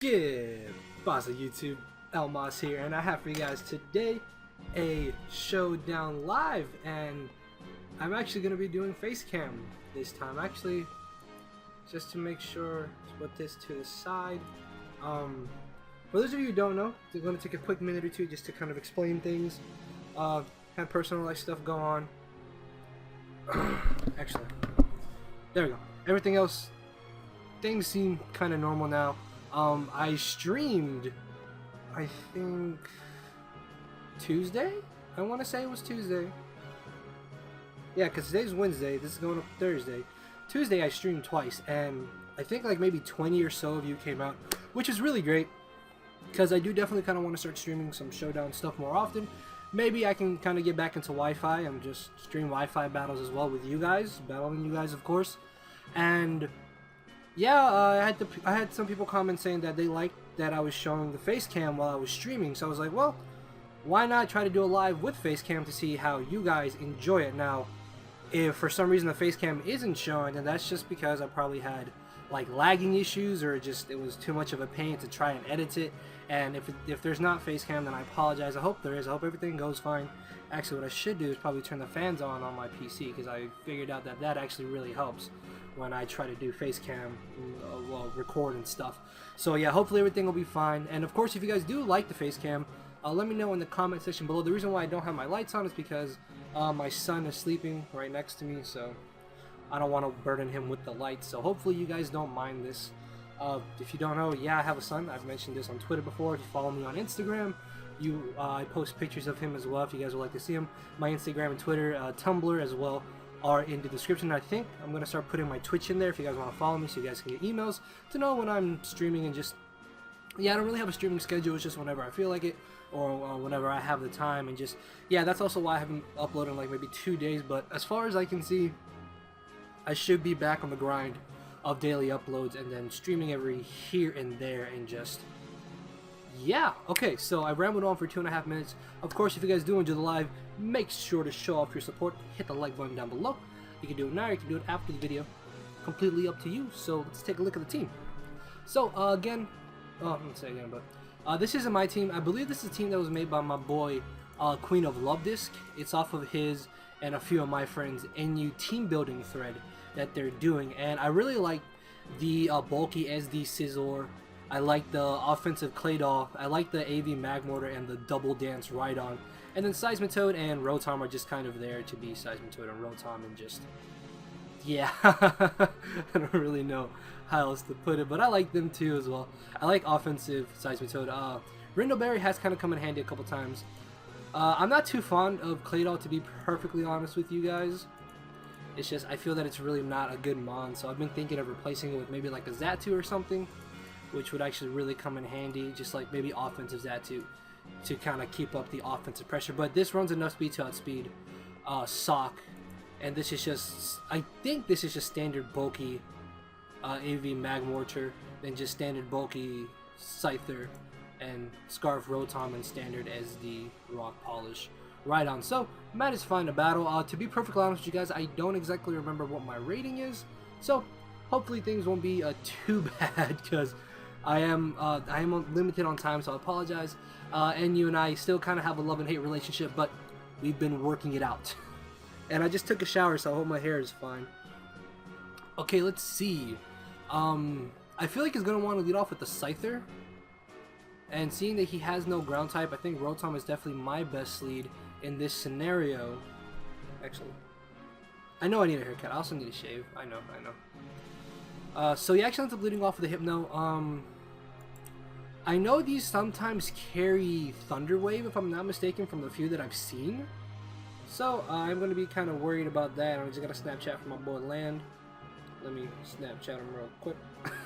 Good boss of YouTube, Elmas here, and I have for you guys today a showdown live, and I'm actually going to be doing face cam this time. Actually, just to make sure, let's put this to the side. For those of you who don't know, I'm going to take a quick minute or two just to kind of explain things. Have personal life stuff go on. Actually, there we go. Everything else, things seem kind of normal now. I streamed, I think, Tuesday? I want to say it was Tuesday. Yeah, because today's Wednesday, this is going up Thursday. Tuesday I streamed twice, and I think like maybe 20 or so of you came out, which is really great, because I do definitely kind of want to start streaming some Showdown stuff more often. Maybe I can kind of get back into Wi-Fi and just stream Wi-Fi battles as well with you guys, battling you guys of course. And yeah, I had some people comment saying that they liked that I was showing the face cam while I was streaming, so I was like, well, why not try to do a live with face cam to see how you guys enjoy it. Now, if for some reason the face cam isn't showing, then that's just because I probably had like lagging issues, or just it was too much of a pain to try and edit it. And if there's not face cam, then I apologize. I hope there is. I hope everything goes fine. Actually, what I should do is probably turn the fans on my PC, because I figured out that that actually really helps when I try to do face cam, well, record and stuff. So yeah, hopefully everything will be fine. And of course, if you guys do like the face cam, let me know in the comment section below. The reason why I don't have my lights on is because my son is sleeping right next to me, so I don't want to burden him with the lights. So hopefully you guys don't mind this. If you don't know, yeah, I have a son. I've mentioned this on Twitter before. If you follow me on Instagram, I post pictures of him as well if you guys would like to see him. My Instagram and Twitter, Tumblr as well, are in the description. I think I'm going to start putting my Twitch in there if you guys want to follow me, so you guys can get emails to know when I'm streaming. And just, yeah, I don't really have a streaming schedule. It's just whenever I feel like it, or whenever I have the time. And just, yeah, that's also why I haven't uploaded in like maybe 2 days. But as far as I can see, I should be back on the grind of daily uploads and then streaming every here and there. And just, yeah, okay, so I rambled on for 2.5 minutes. Of course, if you guys do enjoy the live, make sure to show off your support. Hit the like button down below. You can do it now, you can do it after the video. Completely up to you. So let's take a look at the team. So again, let's say again, but this isn't my team. I believe this is a team that was made by my boy Queen of Love Disc. It's off of his and a few of my friends' NU team building thread that they're doing, and I really like the bulky SD Scizor. I like the offensive Claydol. I like the AV Magmortar and the double dance Rhydon. And then Seismitoad and Rotom are just kind of there to be Seismitoad and Rotom, and just, yeah, I don't really know how else to put it, but I like them too as well. I like offensive Seismitoad. Rhydon has kind of come in handy a couple times. I'm not too fond of Claydol, to be perfectly honest with you guys. It's just, I feel that it's really not a good mon, so I've been thinking of replacing it with maybe like a Xatu or something, which would actually really come in handy, just like maybe offensive Xatu to kind of keep up the offensive pressure. But this runs enough speed to outspeed Sock, and this is just, I think this is just standard bulky AV Magmortar, then just standard bulky Scyther, and Scarf Rotom, and standard SD Rock Polish Rhydon. So might as fine to battle. To be perfectly honest with you guys, I don't exactly remember what my rating is, so hopefully things won't be too bad, because I am limited on time, so I apologize. And you and I still kind of have a love and hate relationship, but we've been working it out. And I just took a shower, so I hope my hair is fine. Okay, let's see. I feel like he's gonna want to lead off with the Scyther, and seeing that he has no ground type, I think Rotom is definitely my best lead in this scenario. Actually, I know I need a haircut. I also need a shave. I know. So he actually ends up leading off with a Hypno. I know these sometimes carry Thunder Wave, if I'm not mistaken, from the few that I've seen. So I'm going to be kind of worried about that. I'm just going to Snapchat from my boy Land. Let me Snapchat him real quick.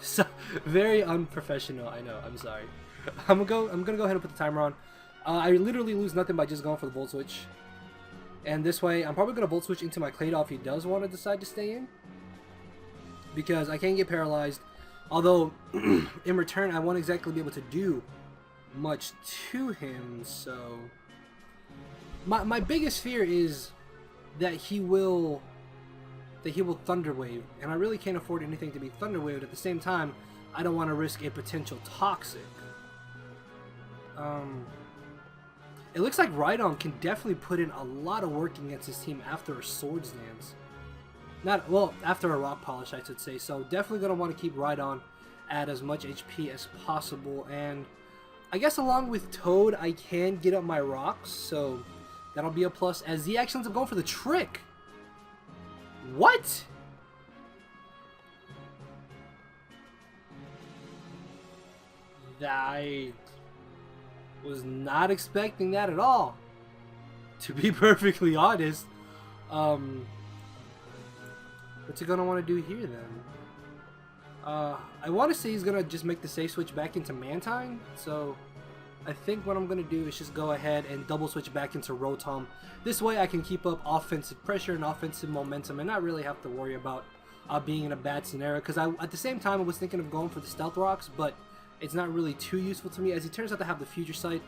So, very unprofessional, I know. I'm sorry. I'm gonna go ahead and put the timer on. I literally lose nothing by just going for the Volt Switch. And this way, I'm probably going to Volt Switch into my Claydol if he does want to decide to stay in, because I can't get paralyzed. Although, in return, I won't exactly be able to do much to him, so... My biggest fear is that he will Thunder Wave, and I really can't afford anything to be Thunder Waved. At the same time, I don't want to risk a potential toxic. It looks like Rhydon can definitely put in a lot of work against his team after a Swords Dance. Not, well, after a Rock Polish, I should say. So definitely going to want to keep Rhydon at as much HP as possible. And I guess along with Toad, I can get up my rocks. So that'll be a plus. As he actually ends up going for the trick. What? I was not expecting that at all, to be perfectly honest. What's he gonna want to do here then? I want to say he's gonna just make the safe switch back into Mantine, so I think what I'm gonna do is just go ahead and double switch back into Rotom. This way I can keep up offensive pressure and offensive momentum and not really have to worry about being in a bad scenario, because at the same time I was thinking of going for the Stealth Rocks, but it's not really too useful to me, as he turns out to have the Future Sight.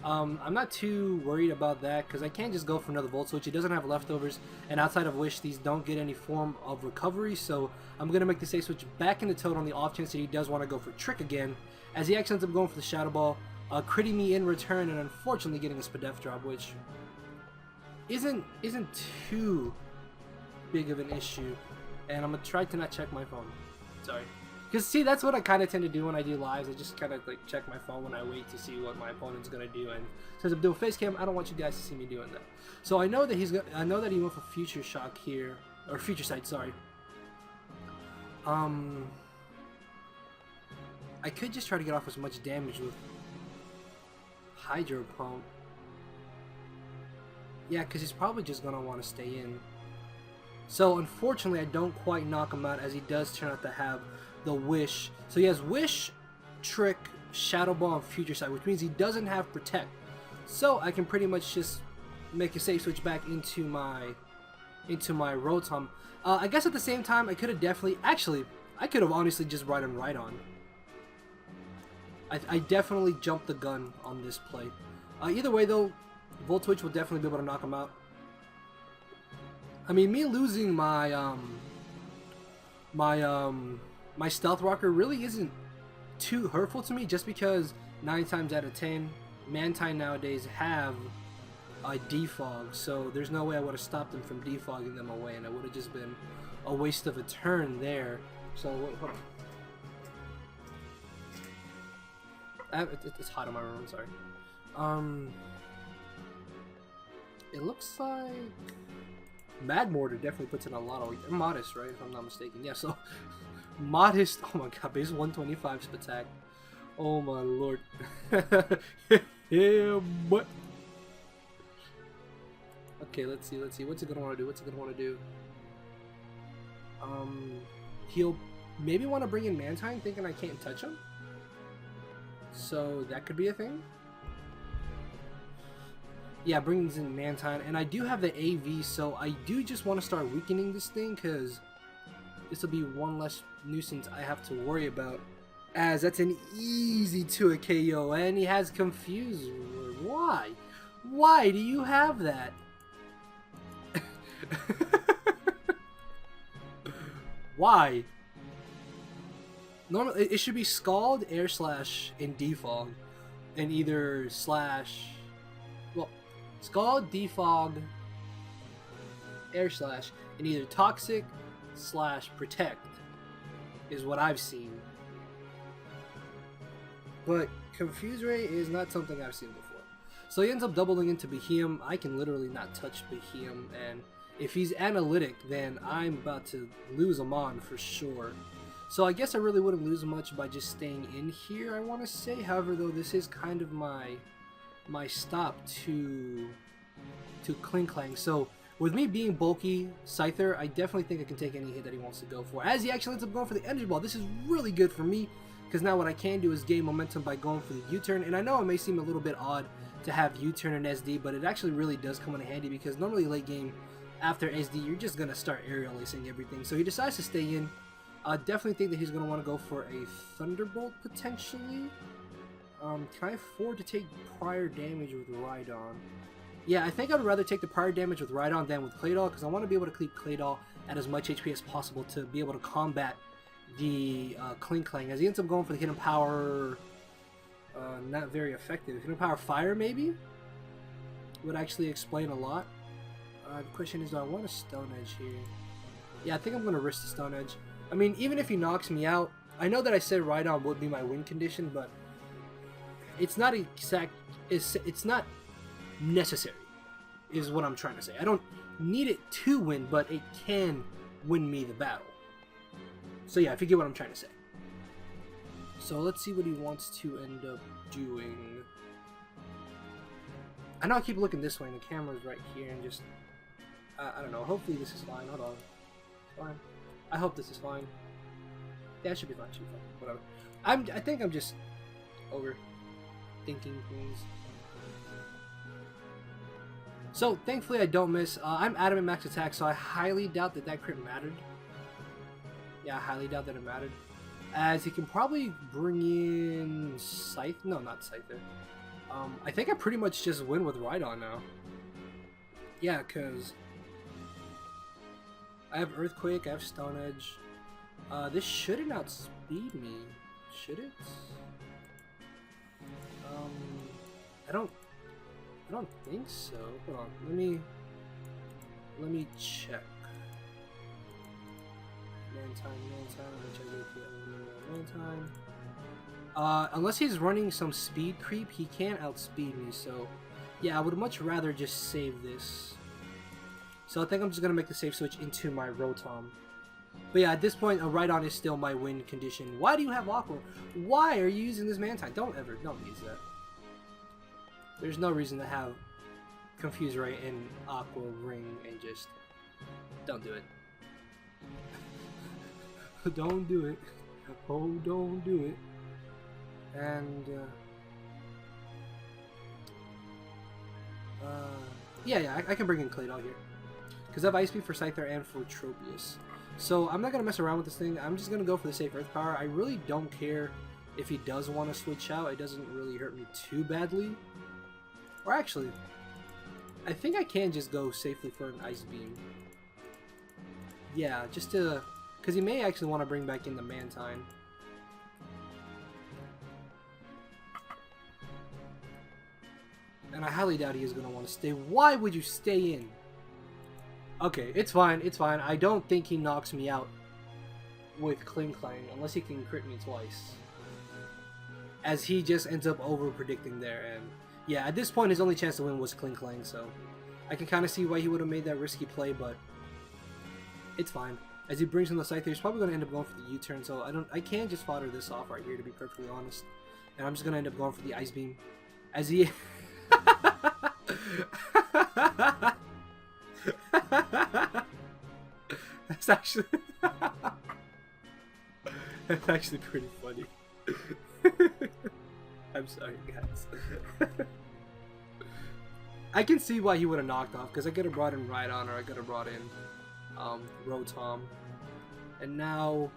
I'm not too worried about that, because I can't just go for another Volt Switch. He doesn't have leftovers, and outside of Wish, these don't get any form of recovery, so I'm going to make the safe switch back into Toad on the off chance that he does want to go for Trick again, as he actually ends up going for the Shadow Ball, critting me in return, and unfortunately getting a Spadef drop, which isn't too big of an issue. And I'm going to try to not check my phone. Sorry. Because, see, that's what I kind of tend to do when I do lives. I just kind of, like, check my phone when I wait to see what my opponent's going to do. And since I'm doing face cam, I don't want you guys to see me doing that. So I know that I know that he went for Future Shock here. Or Future Sight, sorry. I could just try to get off as much damage with Hydro Pump. Yeah, because he's probably just going to want to stay in. So, unfortunately, I don't quite knock him out, as he does turn out to have the Wish. So he has Wish, Trick, Shadow Ball, and Future Sight, which means he doesn't have Protect. So I can pretty much just make a safe switch back into my Rotom. I guess at the same time, I could have definitely, actually, I could have honestly just Rhydon. I definitely jumped the gun on this play. Either way though, Volt Switch will definitely be able to knock him out. I mean, me losing my my Stealth Rocker really isn't too hurtful to me, just because 9 times out of 10 Mantine nowadays have a defog, so there's no way I would have stopped them from defogging them away, and it would have just been a waste of a turn there. So wait, hold on. It's hot in my room, sorry. It looks like Mad Mortar definitely puts in a lot of Modest, right? If I'm not mistaken. Yeah, so Modest, oh my god, base 125 Spatak. Oh my lord. Yeah, but okay, let's see. What's it gonna want to do? He'll maybe want to bring in Mantine, thinking I can't touch him. So that could be a thing. Yeah, brings in Mantine, and I do have the AV, so I do just want to start weakening this thing, because this will be one less nuisance I have to worry about, as that's an easy 2 KO, and he has Confuse. Why? Why do you have that? Why? Normally, it should be Scald, Air Slash, and Defog, and either slash, well, Scald, Defog, Air Slash, and either Toxic / Protect is what I've seen. But Confuse Ray is not something I've seen before. So he ends up doubling into Behemoth. I can literally not touch Behemoth, and if he's analytic, then I'm about to lose him on for sure. So I guess I really wouldn't lose much by just staying in here, I want to say. However, though, this is kind of my stop to Kling Klang. So with me being bulky Scyther, I definitely think I can take any hit that he wants to go for. As he actually ends up going for the Energy Ball, this is really good for me, because now what I can do is gain momentum by going for the U-turn. And I know it may seem a little bit odd to have U-turn and SD, but it actually really does come in handy, because normally late game after SD, you're just going to start aerial lacing everything. So he decides to stay in. I definitely think that he's going to want to go for a Thunderbolt, potentially. Can I afford to take prior damage with Rhydon? Yeah, I think I'd rather take the prior damage with Rhydon than with Claydol, because I want to be able to keep Claydol at as much HP as possible to be able to combat the Clink Clang, as he ends up going for the Hidden Power. Not very effective. Hidden Power Fire, maybe? Would actually explain a lot. The question is, do I want a Stone Edge here? Yeah, I think I'm going to risk the Stone Edge. I mean, even if he knocks me out, I know that I said Rhydon would be my win condition, but it's not exact. It's not necessary, is what I'm trying to say. I don't need it to win, but it can win me the battle. So yeah, if you get what I'm trying to say. So let's see what he wants to end up doing. I know I keep looking this way, and the camera's right here, and just I don't know. Hopefully this is fine. Hold on. Fine. I hope this is fine. Yeah, it should be fine. Should be fine. Whatever. I think I'm just overthinking things. So thankfully I don't miss. I'm adamant max attack, so I highly doubt that crit mattered. Yeah, I highly doubt that it mattered, as he can probably bring in Scythe. No, not Scyther. I think I pretty much just win with Rhydon now. Yeah, because I have Earthquake, I have Stone Edge. This shouldn't outspeed me, should it? I don't think so. Hold on, let me check. Man time. Unless he's running some speed creep, he can't outspeed me, so yeah, I would much rather just save this. So I think I'm just gonna make the save switch into my Rotom. But yeah, at this point, a Rhydon is still my win condition. Why do you have Aqua? Why are you using this Mantine? Don't use that. There's no reason to have Confuse Ray and Aqua Ring and just don't do it. Don't do it. Oh, don't do it. And yeah, I can bring in Claydol here because I have Ice Beam for Scyther and for Tropius. So I'm not gonna mess around with this thing. I'm just gonna go for the safe Earth Power. I really don't care if he does want to switch out. It doesn't really hurt me too badly. Or actually, I think I can just go safely for an Ice Beam. Yeah, just to, because he may actually want to bring back in the Mantine. And I highly doubt he is going to want to stay. Why would you stay in? Okay, it's fine, it's fine. I don't think he knocks me out with Cling Clang, unless he can crit me twice. As he just ends up over-predicting there, and yeah, at this point his only chance to win was Cling Clang, so I can kind of see why he would have made that risky play, but it's fine. As he brings in the Scyther, he's probably going to end up going for the U-turn, so I can't just fodder this off right here, to be perfectly honest. And I'm just going to end up going for the Ice Beam. As he... That's actually... That's actually pretty funny. I'm sorry, guys. I can see why he would have knocked off, because I could have brought in Rhydon, or I could have brought in Rotom. And now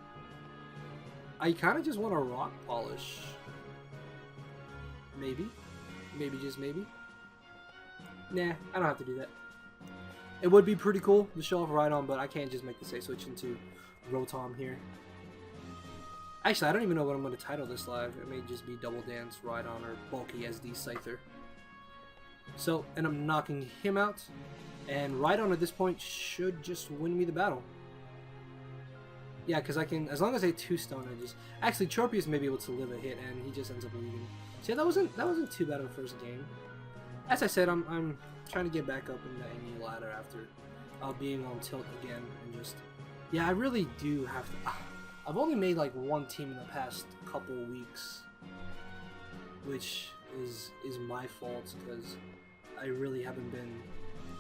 I kind of just want to Rock Polish. Maybe, just maybe. Nah, I don't have to do that. It would be pretty cool to show off Rhydon, but I can't just make the safe switch into Rotom here. Actually, I don't even know what I'm going to title this live. It may just be Double Dance, Rhydon, or Bulky SD Scyther. So, and I'm knocking him out. And Rhydon at this point should just win me the battle. Yeah, because I can, as long as I have 2 Stone Edges. Actually, Tropius may be able to live a hit, and he just ends up leaving. So yeah, that wasn't too bad of a first game. As I said, I'm trying to get back up in the ME ladder after being on tilt again, and just, yeah, I really do have to. I've only made like 1 team in the past couple weeks, which is my fault because I really haven't been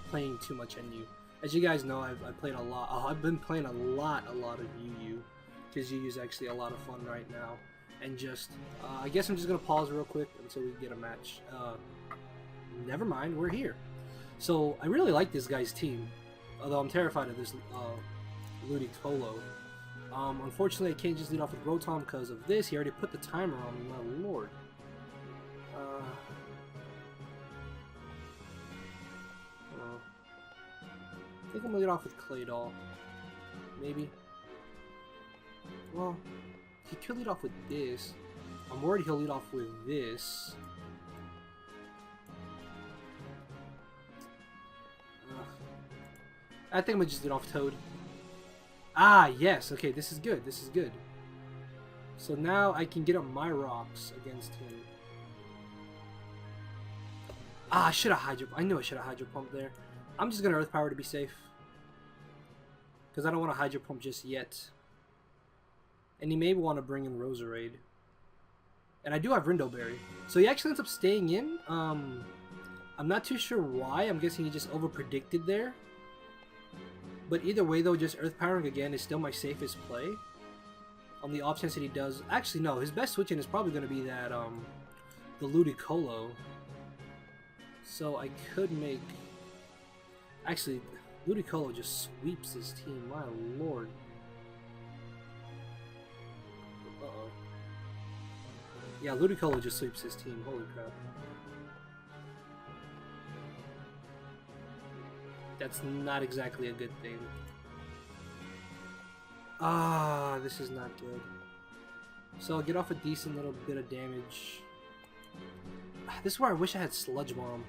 playing too much NU. As you guys know, I've played a lot. I've been playing a lot of UU, because UU is actually a lot of fun right now. And just, I guess I'm just gonna pause real quick until we get a match. Never mind, we're here. So I really like this guy's team, although I'm terrified of this Ludicolo. Unfortunately, I can't just lead off with Rotom because of this. He already put the timer on me, my lord. I think I'm gonna lead off with Claydol. Maybe. Well, he could lead off with this. I'm worried he'll lead off with this. I think I'm gonna just lead off Toad. Ah, yes. Okay, this is good. This is good. So now I can get up my rocks against him. Ah, I should have Hydro. I knew I should have Hydro Pump there. I'm just gonna Earth Power to be safe. Because I don't want to Hydro Pump just yet. And he may want to bring in Roserade. And I do have Rindoberry. So he actually ends up staying in. I'm not too sure why. I'm guessing he just over-predicted there. But either way though, just Earth Powering again is still my safest play. On the off chance that he does... Actually no, his best switch in is probably going to be that, the Ludicolo. So I could make... Actually, Ludicolo just sweeps his team, my lord. Uh-oh. Yeah, Ludicolo just sweeps his team, holy crap. That's not exactly a good thing. Ah, this is not good. So I'll get off a decent little bit of damage. This is where I wish I had Sludge Bomb.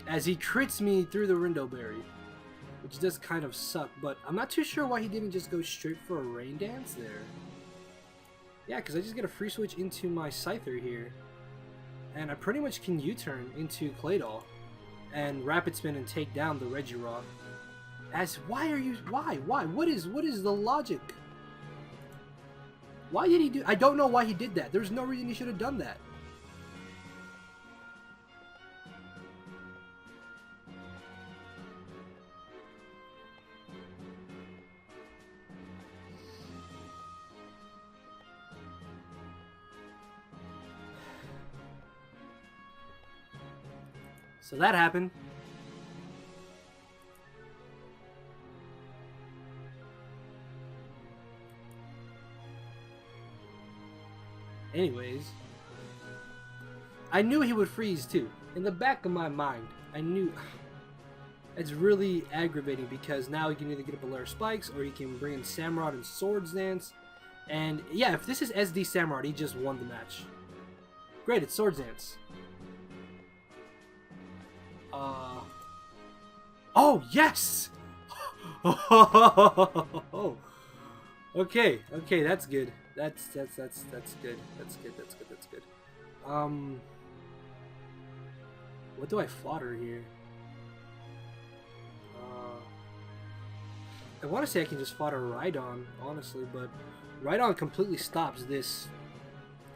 As he crits me through the Rindoberry. Which does kind of suck, but I'm not too sure why he didn't just go straight for a Rain Dance there. Yeah, because I just get a free switch into my Scyther here. And I pretty much can U-turn into Claydol. And Rapid Spin and take down the Regirock. Why? What is the logic? Why did he do... I don't know why he did that. There's no reason he should have done that. So that happened. Anyways, I knew he would freeze too. In the back of my mind, I knew. It's really aggravating because now he can either get up a layer of spikes or he can bring in Samurott and Swords Dance. And yeah, if this is SD Samurott, he just won the match. Great, it's Swords Dance. Oh yes! Okay, that's good. That's good. That's good. What do I fodder here? I want to say I can just fodder Rhydon, honestly, but Rhydon completely stops this.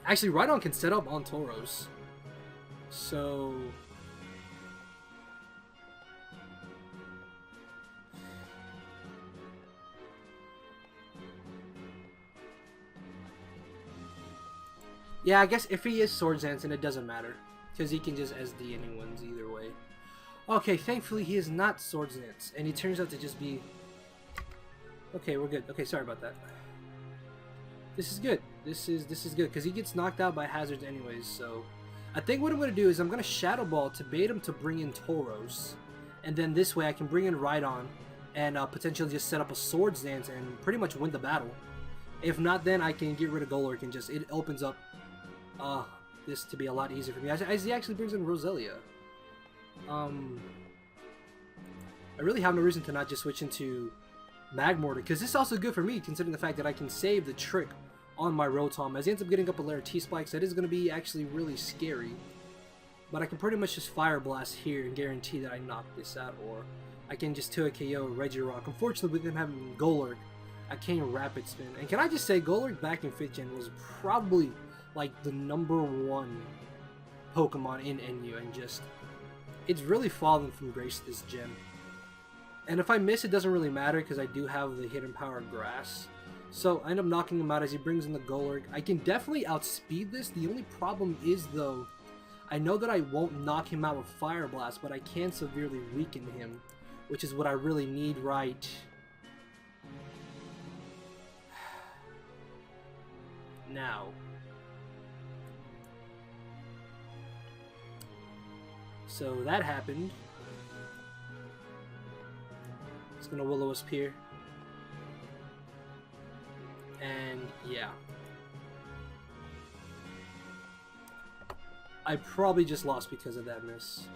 Actually, Rhydon can set up on Tauros. So... yeah, I guess if he is Swords Dance, then it doesn't matter. Because he can just SD anyone's either way. Okay, thankfully he is not Swords Dance. And he turns out to just be... okay, we're good. Okay, sorry about that. This is good. This is good. Because he gets knocked out by hazards anyways, so... I think what I'm going to do is I'm going to Shadow Ball to bait him to bring in Tauros. And then this way I can bring in Rhydon. And potentially just set up a Swords Dance and pretty much win the battle. If not, then I can get rid of Golurk and just... it opens up... this to be a lot easier for me. As he actually brings in Roselia. I really have no reason to not just switch into Magmortar, because this is also good for me, considering the fact that I can save the trick on my Rotom. As he ends up getting up a layer of T-Spikes, that is going to be actually really scary. But I can pretty much just Fire Blast here and guarantee that I knock this out, or I can just 2 KO Regirock. Unfortunately, with him having Golurk, I can't Rapid Spin. And can I just say, Golurk back in 5th Gen was probably... like the #1 Pokemon in NU, and just it's really fallen from grace this gen. And if I miss, it doesn't really matter because I do have the hidden power Grass. So I end up knocking him out as he brings in the Golurk. I can definitely outspeed this. The only problem is though, I know that I won't knock him out with Fire Blast, but I can severely weaken him, which is what I really need right now. So that happened. It's gonna Will-O-Wisp here. And yeah. I probably just lost because of that miss.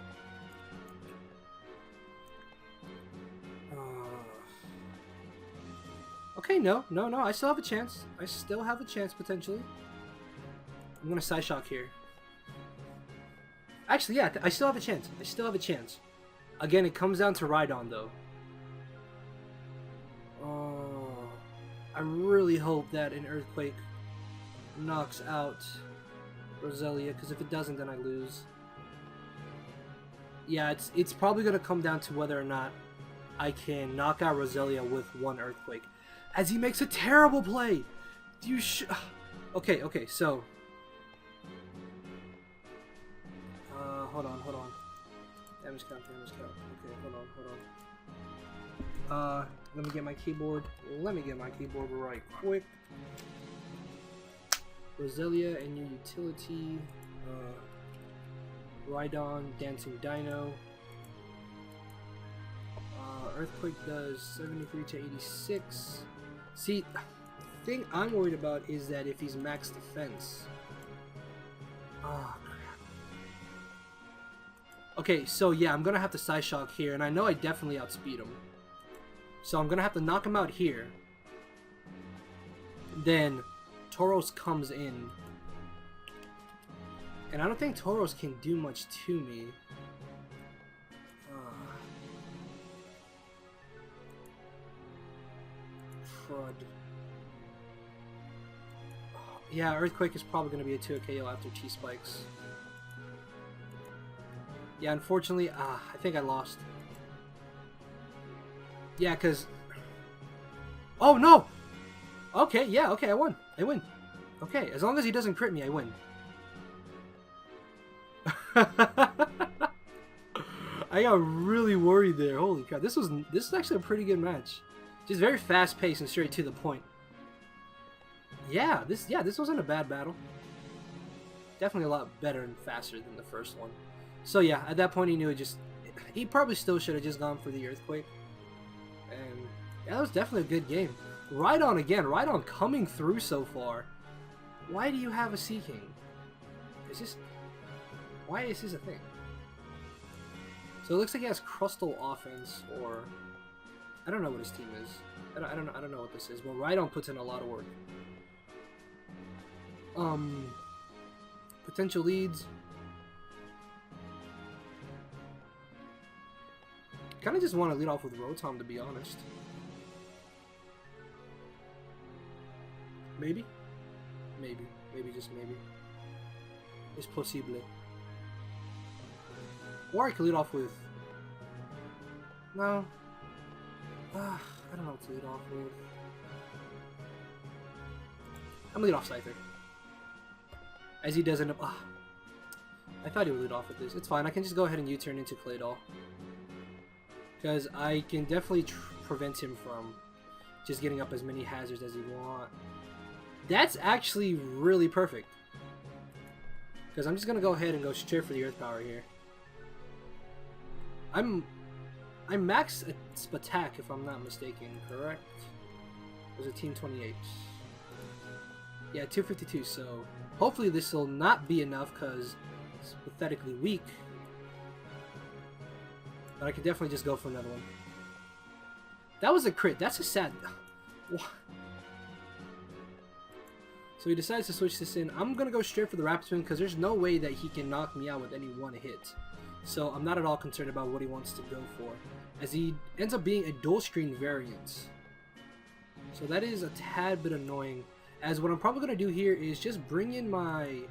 Okay, no. I still have a chance. I still have a chance, potentially. I'm gonna side shock here. Actually, yeah, I still have a chance. I still have a chance. Again, it comes down to Rhydon, though. Oh, I really hope that an Earthquake knocks out Roselia, because if it doesn't, then I lose. Yeah, it's probably gonna come down to whether or not I can knock out Roselia with one Earthquake. As he makes a terrible play! You Okay, so... hold on. Damage count. Okay, hold on. Let me get my keyboard. Right quick. Roselia and your utility. Rhydon, Dancing Dino. Earthquake does 73 to 86. See, the thing I'm worried about is that if he's max defense. Oh, crap. Okay, so yeah, I'm gonna have to side shock here, and I know I definitely outspeed him. So I'm gonna have to knock him out here. Then Tauros comes in. And I don't think Tauros can do much to me. Crud. Yeah, Earthquake is probably going to be a 2 KO after T-Spikes. Yeah, unfortunately, I think I lost. Yeah, because... Oh, no! Okay, yeah, okay, I won. Okay, as long as he doesn't crit me, I win. I got really worried there. Holy crap. This is actually a pretty good match. Just very fast paced and straight to the point. Yeah, this wasn't a bad battle. Definitely a lot better and faster than the first one. So yeah, at that point he knew he probably still should have just gone for the Earthquake. And yeah, that was definitely a good game. Rhydon again, Rhydon coming through so far. Why do you have a Sea King? Why is this a thing? So it looks like he has Crustal offense, or I don't know what his team is. I don't know what this is, but Rhydon puts in a lot of work. Potential leads. Kind of just want to lead off with Rotom, to be honest. Maybe, just maybe. It's possible. Or I could lead off with... No. I don't know what to lead off with. I'm gonna lead off Scyther. As he does end up... I thought he would lead off with this. It's fine, I can just go ahead and U-turn into Claydol. Because I can definitely prevent him from just getting up as many hazards as he wants. That's actually really perfect. Because I'm just gonna go ahead and go straight for the Earth Power here. I'm max attack if I'm not mistaken, correct? Was it Team 28? Yeah, 252, so hopefully this will not be enough because it's pathetically weak. But I could definitely just go for another one. That was a crit. That's a sad... So he decides to switch this in. I'm going to go straight for the Rapid Spin because there's no way that he can knock me out with any one hit. So I'm not at all concerned about what he wants to go for, as he ends up being a dual screen variant. So that is a tad bit annoying, as what I'm probably going to do here is just bring in my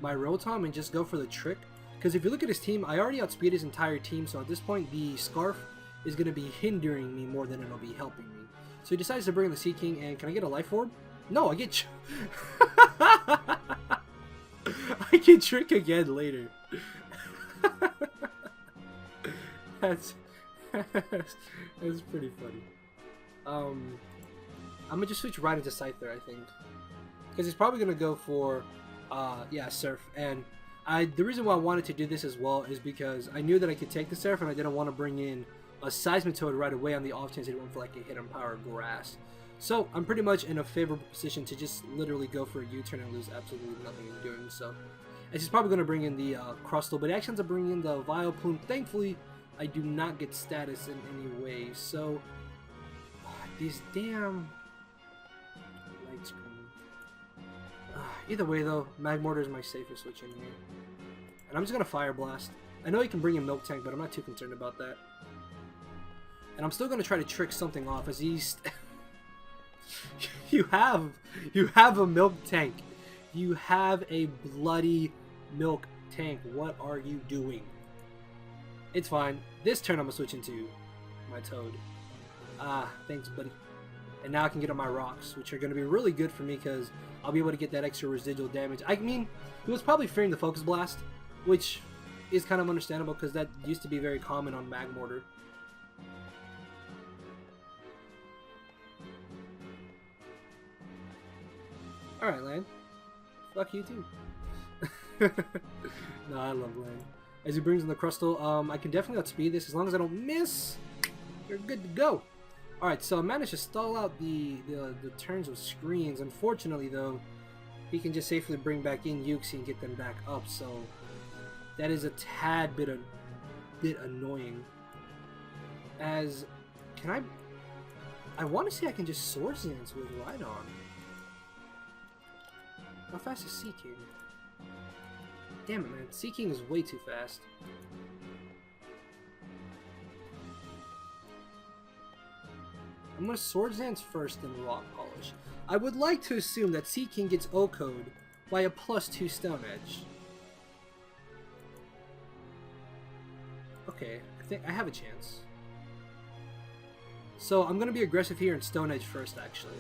Rotom and just go for the trick. Because if you look at his team, I already outspeed his entire team, so at this point the Scarf is going to be hindering me more than it'll be helping me. So he decides to bring in the Sea King, and can I get a Life Orb? No, I get... I can trick again later. That's pretty funny. I'm gonna just switch right into Scyther, I think, because he's probably gonna go for yeah, Surf. And the reason why I wanted to do this as well is because I knew that I could take the Surf, and I didn't want to bring in a Seismitoad right away on the off chance it went for like a Hidden Power Grass. So I'm pretty much in a favorable position to just literally go for a U-turn and lose absolutely nothing in doing so. And she's probably going to bring in the Crustle, but he actually ends up bringing in the Vileplume. Thankfully, I do not get status in any way. So these damn light screen. Either way though, Magmortar is my safest switch in here. And I'm just going to Fire Blast. I know he can bring in Milk Tank, but I'm not too concerned about that. And I'm still going to try to trick something off as he's... You have a Milk Tank. You have a bloody Milk Tank. What are you doing? It's fine. This turn I'm going to switch into my Toad. Thanks buddy. And now I can get on my rocks, which are going to be really good for me because I'll be able to get that extra residual damage. I mean, he was probably fearing the Focus Blast, which is kind of understandable because that used to be very common on Magmortar. Alright, Land. Fuck you too. No, I love Land. As he brings in the Crustle, I can definitely outspeed this as long as I don't miss. You're good to go. Alright, so I managed to stall out the turns of screens. Unfortunately, though, he can just safely bring back in Yuxi and get them back up, so that is a tad bit annoying. As, I want to say I can just Swords Dance with Rhydon. How fast is Seeking? Damn it, man. Seeking is way too fast. I'm going to Swords Dance first, then Rock Polish. I would like to assume that Seeking gets O-Code by a +2 Stone Edge. Okay, I think I have a chance. So I'm going to be aggressive here and Stone Edge first, actually.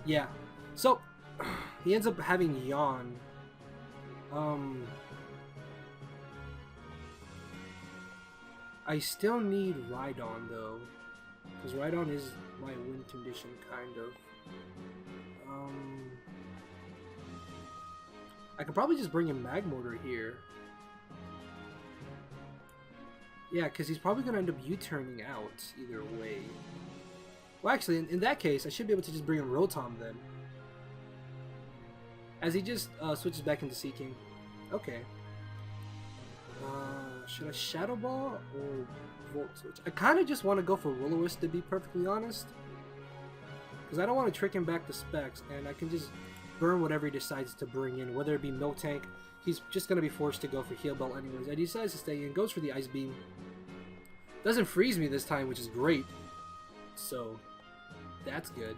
Yeah. So, he ends up having Yawn. I still need Rhydon though, because Rhydon is my win condition, kind of. I could probably just bring in Magmortar here. Yeah, because he's probably going to end up U-turning out either way. Well, actually, in that case, I should be able to just bring in Rotom then. As he just switches back into Seeking. Okay. Should I Shadow Ball or Volt Switch? I kind of just want to go for Will-O-Wisp, to be perfectly honest. Because I don't want to trick him back to Specs, and I can just burn whatever he decides to bring in. Whether it be Milk Tank, he's just going to be forced to go for Heal Bell anyways. And he decides to stay in, goes for the Ice Beam. Doesn't freeze me this time, which is great. So, that's good.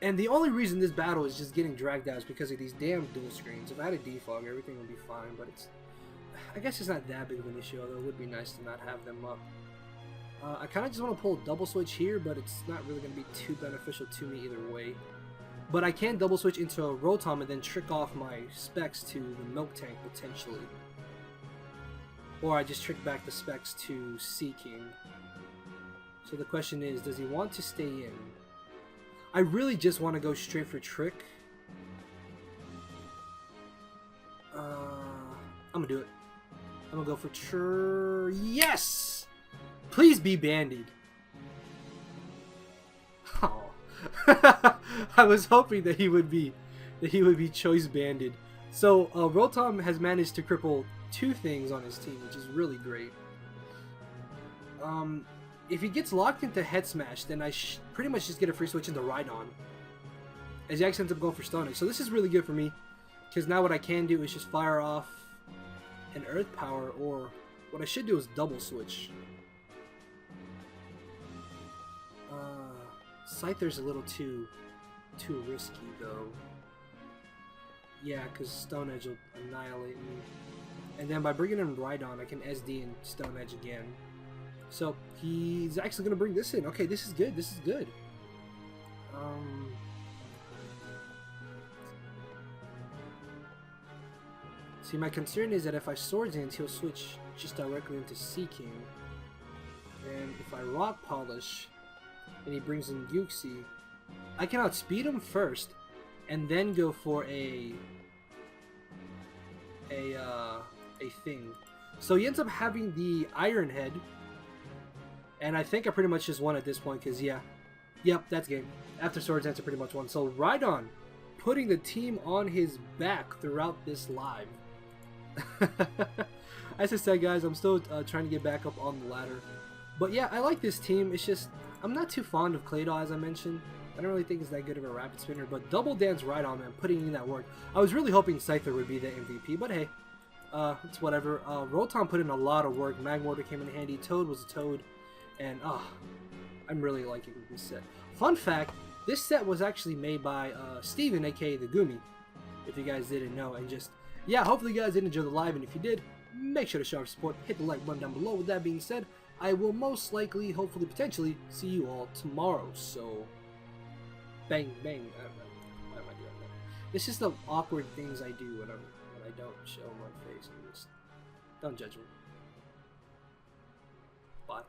And the only reason this battle is just getting dragged out is because of these damn dual screens. If I had a defog, everything would be fine, but it's... I guess it's not that big of an issue, although it would be nice to not have them up. I kind of just want to pull a double switch here, but it's not really going to be too beneficial to me either way. But I can double switch into a Rotom and then trick off my Specs to the Milk Tank, potentially. Or I just trick back the Specs to Seeking. So the question is, does he want to stay in? I really just want to go straight for Trick. I'm gonna do it. I'm gonna go for Yes! Please be Bandied. Oh. I was hoping that he would be Choice Banded. So Rotom has managed to cripple 2 things on his team, which is really great. If he gets locked into Head Smash, then I pretty much just get a free switch into Rhydon. As he actually ends up going for Stone Edge. So this is really good for me, because now what I can do is just fire off an Earth Power, or what I should do is double switch. Scyther's a little too risky though. Yeah, because Stone Edge will annihilate me. And then by bringing in Rhydon, I can SD and Stone Edge again. So he's actually going to bring this in. Okay, this is good. This is good. See, my concern is that if I Swords Dance, he'll switch just directly into Seeking. And if I Rock Polish and he brings in Yuxi, I can outspeed him first and then go for a thing. So he ends up having the Iron Head, And I think I pretty much just won at this point because, yeah. Yep, that's game. After Swords Dance, I pretty much won. So, Rhydon putting the team on his back throughout this live. As I said, guys, I'm still trying to get back up on the ladder. But yeah, I like this team. It's just, I'm not too fond of Claydol, as I mentioned. I don't really think it's that good of a rapid spinner. But Double Dance Rhydon, man, putting in that work. I was really hoping Scyther would be the MVP, but hey. It's whatever. Rotom put in a lot of work. Magmortar came in handy. Toad was a Toad. And, I'm really liking this set. Fun fact, this set was actually made by Steven, aka the Gumi, if you guys didn't know. And just, yeah, hopefully you guys did enjoy the live, and if you did, make sure to show our support, hit the like button down below. With that being said, I will most likely, hopefully, potentially, see you all tomorrow. So, bang, bang. I don't know. Why am I doing that? It's just the awkward things I do when I don't show my face. Just don't judge me. Bye.